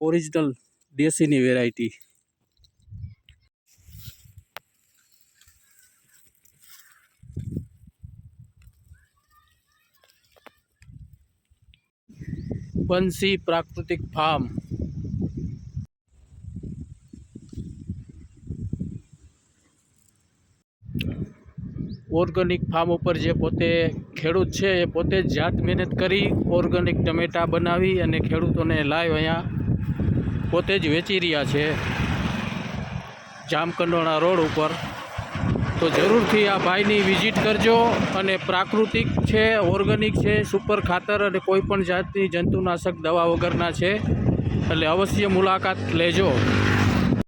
Original દેશીની variety. બંસી પ્રાકૃતિક farm. Organic farm ઉપર જે પોતે ખેડૂત છે એ પોતે જ જાત મહેનત કરી ઓર્ગેનિક ટમેટા બનાવી અને ખેડૂતોને લાઈવ અહીંયા પોતે જ વેચી રહ્યા છે જામકંડોરણા રોડ ઉપર. તો જરૂરથી આ ભાઈની વિઝિટ કરજો. અને પ્રાકૃતિક છે, ઓર્ગેનિક છે, સુપર ખાતર અને કોઈ પણ જાતની જંતુનાશક દવા વગરના છે, એટલે અવશ્ય મુલાકાત લેજો.